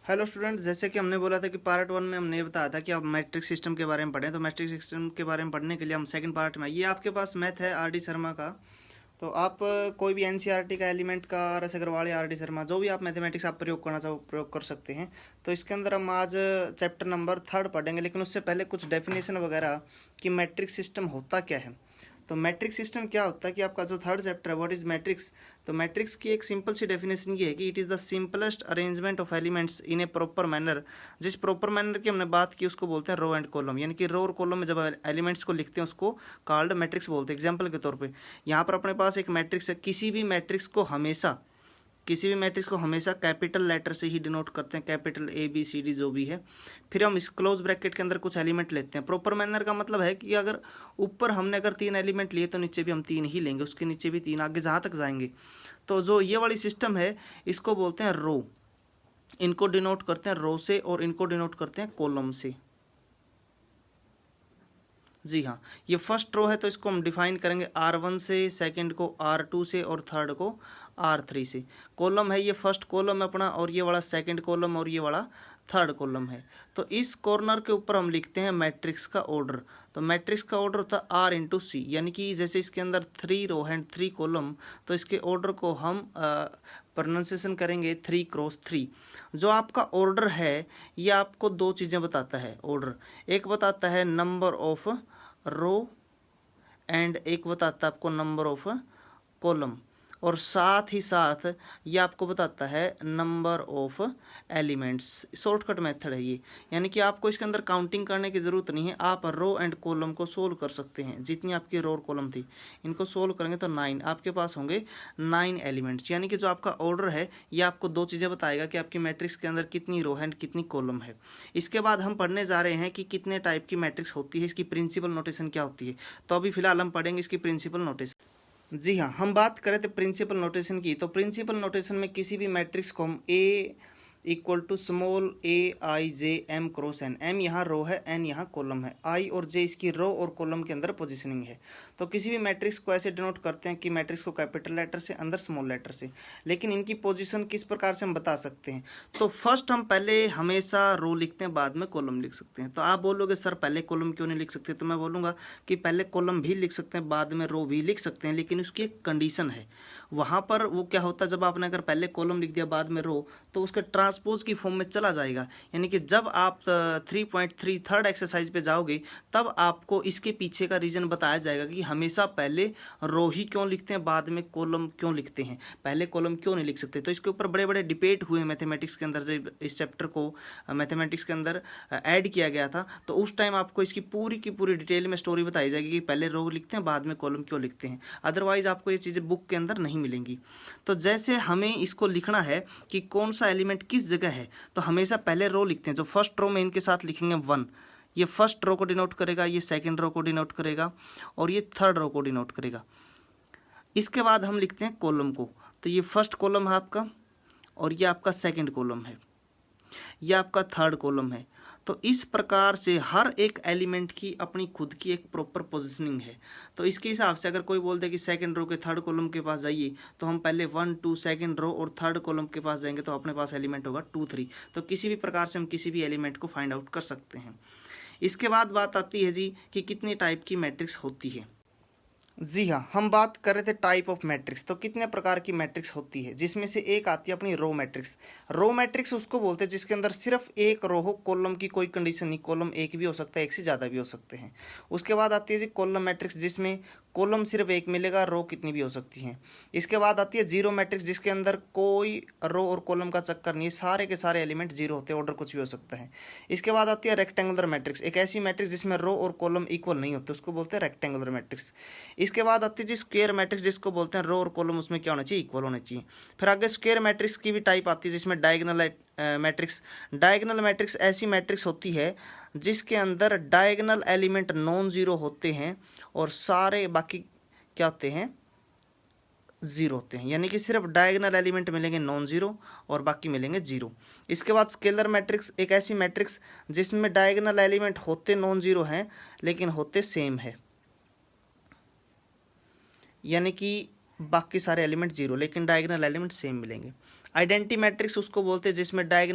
Hello student, जैसे कि हमने बोला था कि पार्ट 1 में हमने बताया था कि आप मैट्रिक्स सिस्टम के बारे में पढ़ें। तो मैट्रिक्स सिस्टम के बारे में पढ़ने के लिए हम सेकंड पार्ट में, ये आपके पास मैथ है आर डी शर्मा का। तो आप कोई भी एनसीईआरटी का एलिमेंट का आर एस अग्रवाल या आर डी शर्मा, जो भी आप मैथमेटिक्स आप प्रयोग करना चाहो प्रयोग कर सकते हैं। तो इसके अंदर हम आज चैप्टर नंबर 3 पढ़ेंगे, लेकिन उससे पहले कुछ डेफिनेशन वगैरह कि मैट्रिक्स सिस्टम होता क्या है। तो मैट्रिक्स सिस्टम क्या होता है कि आपका जो थर्ड चैप्टर है व्हाट इज मैट्रिक्स। तो मैट्रिक्स की एक सिंपल सी डेफिनेशन ये है कि it is the simplest arrangement of elements in A proper manner. जिस प्रॉपर मैनर की हमने बात की उसको बोलते हैं रो एंड कॉलम, यानी कि रो और कॉलम में जब एलिमेंट्स को लिखते हैं उसको कॉल्ड मैट्रिक्स बोलते हैं। एग्जाम्पल के तौर पे यहाँ पर अपने पास एक मैट्रिक्स है, किसी भी मैट्रिक्स को हमेशा कैपिटल लेटर से ही डिनोट करते हैं, capital A B C D जो भी है। फिर हम इस क्लोज ब्रैकेट के अंदर कुछ एलिमेंट लेते हैं। प्रॉपर मैनर का मतलब है कि अगर ऊपर हमने अगर 3 एलिमेंट लिए तो नीचे भी हम 3 ही लेंगे, उसके नीचे भी 3, आगे जहाँ तक जाएंगे। तो जो ये वाली सिस्टम है इसको बोलते हैं रो। इनको डिनोट करते हैं रो से और इनको डिनोट करते हैं कॉलम से। जी हाँ, ये फर्स्ट रो है तो इसको हम डिफाइन करेंगे R1 से, सेकंड को R2 से और थर्ड को R3 से। कॉलम है ये फर्स्ट कॉलम है अपना, और ये वाला सेकंड कॉलम और ये वाला थर्ड कॉलम है। तो इस कॉर्नर के ऊपर हम लिखते हैं मैट्रिक्स का ऑर्डर। तो मैट्रिक्स का ऑर्डर होता है R इंटू सी, यानी कि जैसे इसके अंदर 3 रो एंड 3 कॉलम, तो इसके ऑर्डर को हम प्रोनाउंसिएशन करेंगे 3 क्रॉस 3। जो आपका ऑर्डर है ये आपको दो चीज़ें बताता है ऑर्डर। एक बताता है नंबर ऑफ रो एंड एक बताता है आपको नंबर ऑफ कॉलम, और साथ ही साथ ये आपको बताता है number of elements. Shortcut method है ये, यानी कि आपको इसके अंदर काउंटिंग करने की ज़रूरत नहीं है। आप रो एंड कॉलम को सोल्व कर सकते हैं। जितनी आपकी रो और कॉलम थी इनको सोल्व करेंगे तो 9 आपके पास होंगे 9 एलिमेंट्स। यानी कि जो आपका ऑर्डर है ये आपको दो चीज़ें बताएगा कि आपकी मैट्रिक्स के अंदर कितनी रो है एंड कितनी कॉलम है। इसके बाद हम पढ़ने जा रहे हैं कि कितने टाइप की मैट्रिक्स होती है, इसकी प्रिंसिपल नोटेशन क्या होती है। तो अभी फिलहाल हम पढ़ेंगे इसकी प्रिंसिपल नोटेशन। जी हाँ, हम बात करें थे प्रिंसिपल नोटेशन की। तो प्रिंसिपल नोटेशन में किसी भी मैट्रिक्स को हम A equal to small A I J M cross N, M यहाँ रो है, एन यहाँ कॉलम है, आई और जे इसकी रो और कॉलम के अंदर पोजीशनिंग है। तो किसी भी मैट्रिक्स को ऐसे डिनोट करते हैं कि मैट्रिक्स को कैपिटल लेटर से, अंदर स्मॉल लेटर से। लेकिन इनकी पोजीशन किस प्रकार से हम बता सकते हैं। तो फर्स्ट हम पहले हमेशा रो लिखते हैं, बाद में कॉलम लिख सकते हैं। तो आप बोलोगे सर पहले कॉलम क्यों नहीं लिख सकते। तो मैं बोलूँगा कि पहले कॉलम भी लिख सकते हैं, बाद में रो भी लिख सकते हैं, लेकिन उसकी एक कंडीशन है। वहाँ पर वो क्या होता है, जब आपने अगर पहले कॉलम लिख दिया बाद में रो, तो उसके ट्रांसपोज की फॉर्म में चला जाएगा। यानी कि जब आप 3.3 थर्ड एक्सरसाइज पे जाओगे तब आपको इसके पीछे का रीज़न बताया जाएगा कि हमेशा पहले रो ही क्यों लिखते हैं, बाद में कॉलम क्यों लिखते हैं, पहले कॉलम क्यों नहीं लिख सकते। तो इसके ऊपर बड़े बड़े डिबेट हुए मैथमेटिक्स के अंदर। जब इस चैप्टर को मैथमेटिक्स के अंदर ऐड किया गया था तो उस टाइम आपको इसकी पूरी की पूरी डिटेल में स्टोरी बताई जाएगी कि पहले रो लिखते हैं बाद में कॉलम क्यों लिखते हैं। अदरवाइज आपको ये चीज़ें बुक के अंदर नहीं मिलेंगी। तो जैसे हमें इसको लिखना है कि कौन सा एलिमेंट किस जगह है, तो हमेशा पहले रो लिखते हैं। जो फर्स्ट रो में इनके साथ लिखेंगे 1, ये फर्स्ट रो को डिनोट करेगा, ये सेकंड रो को डिनोट करेगा और ये थर्ड रो को डिनोट करेगा। इसके बाद हम लिखते हैं कॉलम को। तो ये फर्स्ट कॉलम है आपका और ये आपका सेकंड कॉलम है, ये आपका थर्ड कॉलम है। तो इस प्रकार से हर एक एलिमेंट की अपनी खुद की एक प्रॉपर पोजीशनिंग है। तो इसके हिसाब से अगर कोई बोल दे कि सेकंड रो के थर्ड कॉलम के पास जाइए, तो हम पहले 1 2 सेकंड रो और थर्ड कॉलम के पास जाएंगे तो अपने पास एलिमेंट होगा 2 3। तो किसी भी प्रकार से हम किसी भी एलिमेंट को फाइंड आउट कर सकते हैं। इसके बाद बात आती है जी कि कितने टाइप की मैट्रिक्स होती है। जी हाँ, हम बात कर रहे थे टाइप ऑफ मैट्रिक्स। तो कितने प्रकार की मैट्रिक्स होती है, जिसमें से एक आती है अपनी रो मैट्रिक्स। रो मैट्रिक्स उसको बोलते हैं जिसके अंदर सिर्फ एक रो हो, कॉलम की कोई कंडीशन नहीं, कॉलम एक भी हो सकता है, एक से ज़्यादा भी हो सकते हैं। उसके बाद आती है जी कॉलम मैट्रिक्स, जिसमें कॉलम सिर्फ एक मिलेगा, रो कितनी भी हो सकती हैं। इसके बाद आती है जीरो मैट्रिक्स, जिसके अंदर कोई रो और कॉलम का चक्कर नहीं है, सारे के सारे एलिमेंट जीरो होते हैं, ऑर्डर कुछ भी हो सकता है। इसके बाद आती है रेक्टेंगुलर मैट्रिक्स, एक ऐसी मैट्रिक्स जिसमें रो और कॉलम इक्वल नहीं होते, उसको बोलते हैं रेक्टेंगुलर मैट्रिक्स। इसके बाद आती है जी स्क्वायर मैट्रिक्स, जिसको बोलते हैं रो और कॉलम उसमें क्या होना चाहिए, इक्वल होना चाहिए। फिर आगे स्क्वायर मैट्रिक्स की भी टाइप आती है जिसमें डायगोनल मैट्रिक्स। डायगोनल मैट्रिक्स ऐसी मैट्रिक्स होती है जिसके अंदर डायगोनल एलिमेंट नॉन जीरो होते हैं और सारे बाकी क्या होते हैं, जीरो होते हैं। यानी कि सिर्फ डायगोनल एलिमेंट मिलेंगे नॉन जीरो और बाकी मिलेंगे जीरो। इसके बाद स्केलर मैट्रिक्स, एक ऐसी मैट्रिक्स जिसमें डायगोनल एलिमेंट होते नॉन जीरो हैं लेकिन होते सेम है, यानी कि बाकी सारे एलिमेंट जीरो लेकिन डायगोनल एलिमेंट सेम मिलेंगे। आइडेंटिटी मैट्रिक्स उसको बोलते हैं जिसमें डायगोनल